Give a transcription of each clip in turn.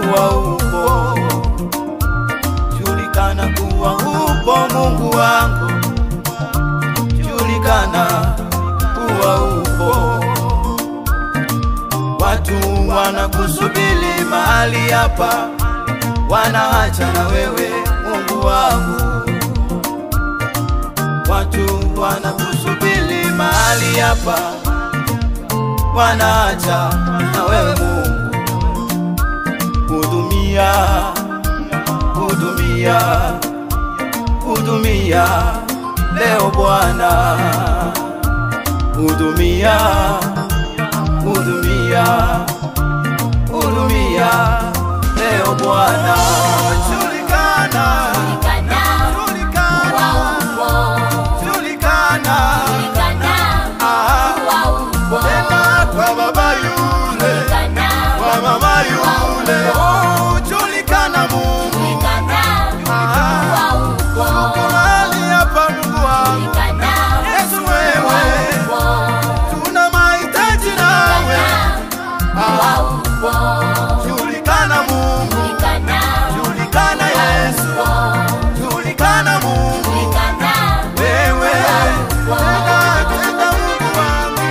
kuwa upo, julikana kuwa upo Mungu wangu, julikana kuwa upo. Watu wanakusubiri mahali hapa, wanaacha na wewe Mungu wangu. Watu wanakusubiri mahali hapa, wanaacha na wewe Mungu. Hudumia, hudumia, hudumia leo Bwana. Hudumia, hudumia, hudumia leo Bwana. Julikana, julikana Mungu, julikana Yesu, julikana Mungu, wewe tenda Mungu wangu.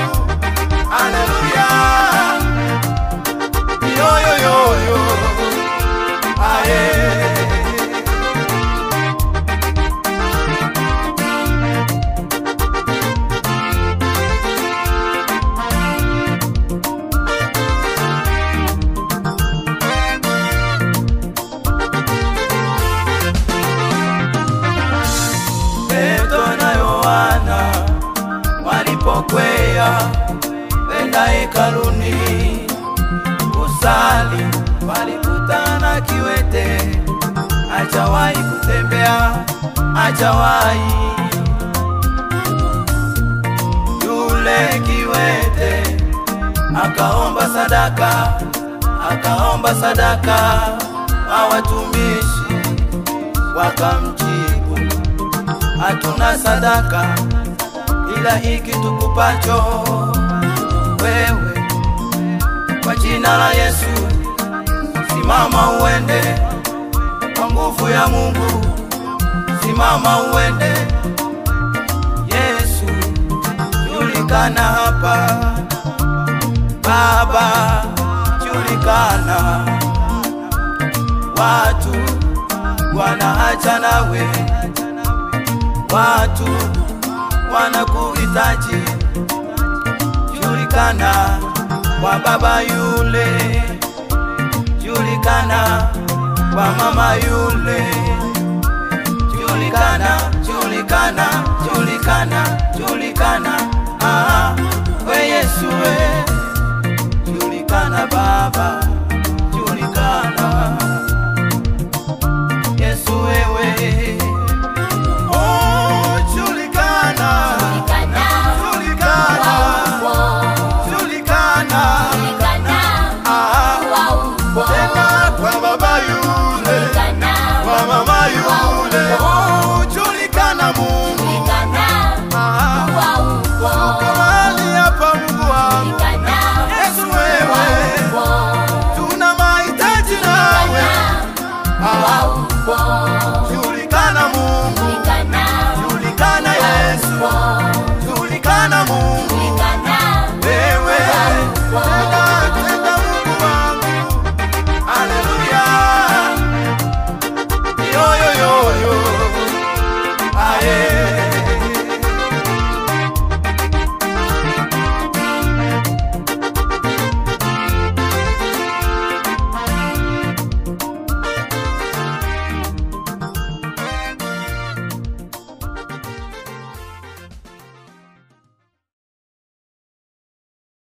Haleluya, yo yo yo yo, aye. Walipokwea wenda hekaluni kusali, walikutana kiwete, hajawahi kutembea, hajawahi. Yule kiwete akaomba sadaka, akaomba sadaka. Watumishi wakamjibu, hatuna sadaka ila hiki tukupacho wewe. Kwa jina la Yesu simama uende, kwa nguvu ya Mungu simama uende. Yesu julikana hapa, Baba julikana. Watu wanaacha nawe, watu wanakuhitaji. Julikana kwa baba yule, julikana kwa mama yule, julikana, julikana, julikana, julikana.